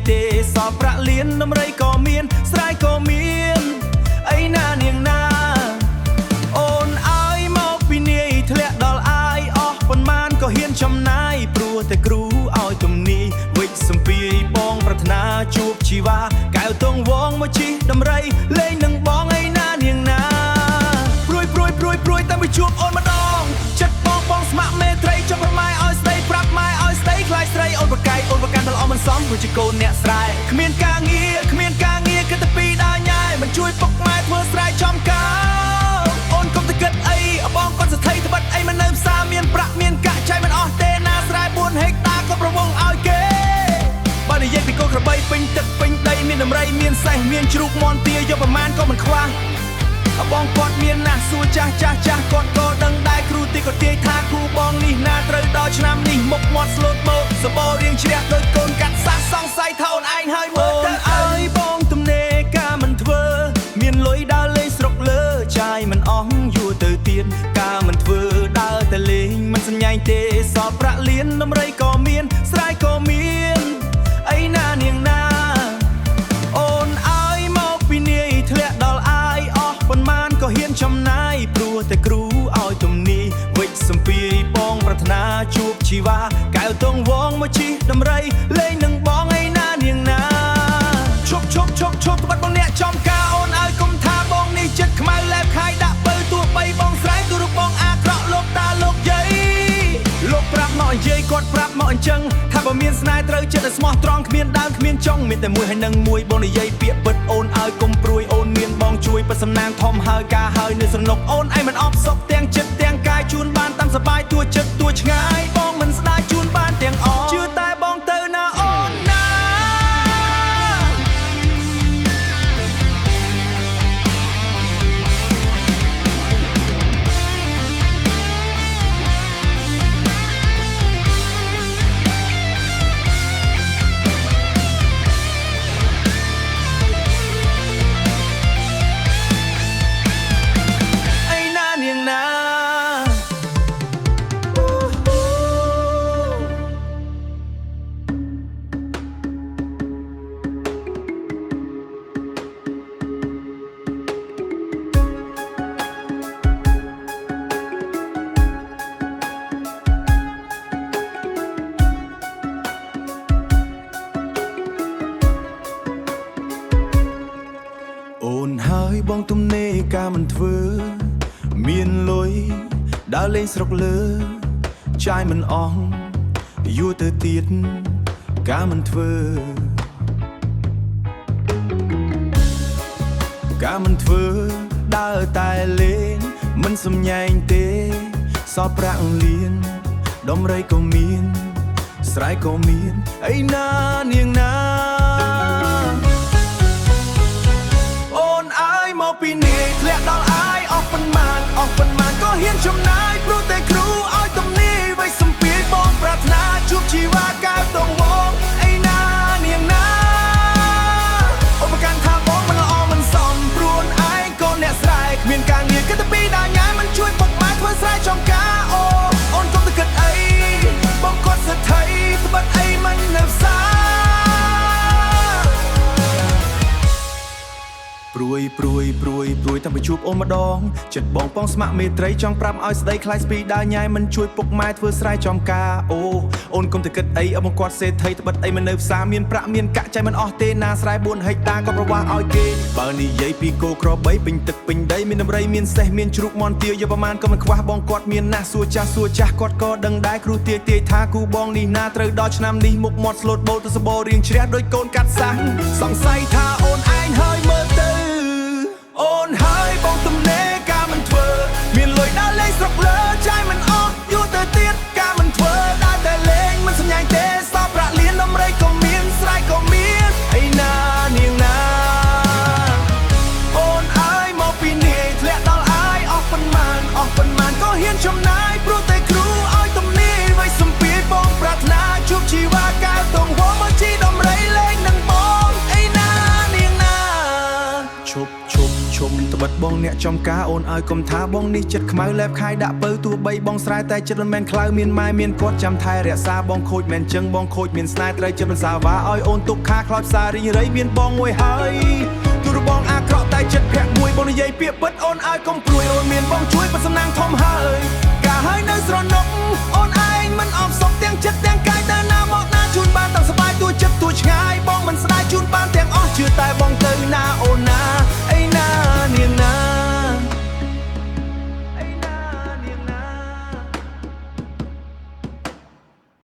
ទេសពប្រាក់លៀនដំរីក៏មានស្រែក៏មានអីណានាងណាអូនអើយមកពីនាយធ្លាក់ដល់អាយអស់ប៉ុន្មានក៏ហ៊ានចំណាយព្រោះតែគ្រូឲ្យទំនីវិចសំពីបងប្រាថ្នាជួបជីវ៉ាកែវទងវងមកជីដំរីលេងនឹងបងអីណានាងណាព្រួយតែមកជួបអូនម្ដងចិត្តបងស្ម័គ្រមេត្រីចុះប្រម៉ែឲ្យស្ដីប្រាប់ម៉ែឲ្យស្ដីខ្លាយស្រីអូនប្រកែកអូនប្រកាន់ដល់អស់មិនសមព្រោះជាកូនអ្នកស្រែគ្មានការងារគិតតែពីដើរញ៉ែមិនជួយពុកម៉ែធ្វើស្រែចំការអូនកុំទៅគិតអីបងគាត់ស្ថិតត្បិតអីមិននៅផ្សារមានប្រាក់មានកាក់ចៃមិនអស់ទេណាស្រែ4ហិកតាក៏ប្រវងឲ្យគេបើនិយាយពីកូនក្របីពេញទឹកពេញដីមានដំរីមានសេះមានជ្រូកមាន់ទាយកប្រមាណក៏មិនខ្វះបងគាត់មានណាស់សួរចាស់គាត់ក៏ដឹងដែរគ្រូទីក៏ទាយថាគ្រូបងនេះណាត្រូវដល់ឆ្នាំនេះមុខមាត់ស្លូតមកសបោរៀងជ្រះដោយកូនកាត់សាសសង្ស័យថាអូនឯងហើយមើលទៅអើយបងទំនេរការមិនធ្វើមានលុយដើរលេងស្រុកលើចាយមិនអស់យួរទៅទៀតការមិនធ្វើដើរតែលេងមិនសញ្ញែងទេសពប្រាក់លៀនដំរីក៏មានស្រែក៏មានអីណានាងណាអូនអើយមកពីនាយធ្លាក់ដល់អាយអស់ប៉ុន្មានក៏ហ៊ានចំណាយព្រោះតែគ្រូឲ្យទំនីវិចសំពីបងប្រាថ្នាជួបជីវ៉ាកែវទងវងមកជីដំរីលេងនឹងបងអីណានាងណាឈប់ត្បិតបងអ្នកចំការអូនឲ្យកុំថាបងនេះចិត្តខ្មៅលែបខាយដាក់បើទោះបីបងស្រែកទូរូបបងអាក្រក់លោកតាលោកយាយលោកប្រាប់មកនិយាយគាត់ប្រាប់មកអញ្ចឹងថាបើមានស្នេហ៍ត្រូវចិត្តឲ្យស្មោះត្រង់គ្មានដើមគ្មានចុងមានតែមួយហើយនឹងមួយបងនិយាយពាក្យពិតអូនឲ្យកុំព្រួយអូនមានបងជួយប៉ិតសំណាងធំហើយការហើយនៅសំណុកអូនឯងមិនអបសុកទាំងចិត្តទាំងកាយជូនបានតាមសបាយទួចិត្តទួឆ្ងាយបងមិនស្ដាយជូនបានទាំងអស់ជឿតែបងទៅណាអូនណាអូនហើយបងទំនេរការមិនធ្វើមានលុយដើរលេងស្រុកលើចាយមិនអស់យួរទៅទៀតការមិនធ្វើការមិនធ្វើដើរតែលេងមិនសំញែងទេសពប្រាក់លៀនដំរីក៏មានស្រែក៏មានអីណានាងណាពីនាយធ្លាក់ដល់អាយអស់ប៉ុន្មានក៏ហ៊ានចំណាយព្រោះតែគ្រូឲ្យទំនីវិចសំពីបងប្រាថ្នាជួបជីវ៉ាកែវទងវងអីណានាងណាអូនប្រកាន់ថាបងមិនល្អមិនសមព្រោះឯងក៏អ្នកស្រែគ្មានការងារគិតតែពីដើរញ៉ាំមិនជួយពុកម៉ែធ្វើស្រែចំការអូនកុំទៅគិតអីបងគាត់ស្ថិតត្បិតអីមិននៅផ្សារព្រួយតាំងពីជួបអូនម្ដងចិត្តបងប៉ងស្ម័គ្រមេត្រីចង់ប្រាប់ឲ្យស្ដីខ្លាយស្ពីដើរញ៉ាយមិនជួយពុកម៉ែធ្វើស្រែចំការអូនកុំទៅគិតអីអបងគាត់សេដ្ឋីត្បិតអីមិននៅផ្សារមានប្រាក់មានកាក់ចៃមិនអស់ទេណាស្រែ4ហិកតាក៏ប្រវាស់ឲ្យគេបើនិយាយពីគោក្របីពេញទឹកពេញដីមានដំរីមានសេះមានជ្រូកមាន់ទាយកប្រមាណក៏មិនខ្វះបងគាត់មានណាស់សួរចាស់គាត់ក៏ដឹងដែរគ្រូទាយថាគូបងនេះណាត្រូវដល់ឆ្នាំនេះមុខមាត់ស្លូតបោទៅសបោរៀងជ្រះដោយកូនកាត់សាំងសង្ស័យថាអូនឯងហើយមើលទៅអូនហើយបងទំនេរការមិនធ្វើមានលុយដើរលេងស្រុកលើចាយមិនអស់យូរទៅទៀតការមិនធ្វើដើរតែលេងមិនសញ្ញែងទេសពប្រាក់លៀនដំរីក៏មានស្រែក៏មានអីណានាងណាអូនអើយមកពីនាយធ្លាក់ដល់អាយអស់ប៉ុន្មានក៏ហ៊ានចំណាយព្រោះតែគ្រូឲ្យទំនីវិចសំពីបងប្រាថ្នាជួបជីវ៉ាកែវទងវងមកជីដំរីលេងនឹងបងអីណា អ្នកចំការអូនឲ្យកុំថាបងនេះចិត្តខ្មៅលែបខាយដាក់ពៅទោះបីបងស្រែតែចិត្តមិនមែនខ្លៅមានម៉ែមានគាត់ចាំថែរក្សាបងខូចមិនចឹងបងខូចមានស្នេហ៍ត្រូវចិត្តមិនសាវ៉ាឲ្យអូនទុកខាខ្លោចផ្សារីងរៃមានបងមួយហើយទូរបងអាក្រក់តែចិត្តភ័ក្រមួយបងនិយាយពាក្យពិតអូនឲ្យកុំព្រួយអូនមានបងជួយប៉ុនសំណាងធំហើយកាហើយនៅស្រណុកអូនឯងមិនអបសុកទាំងចិត្តទាំងកាយតែ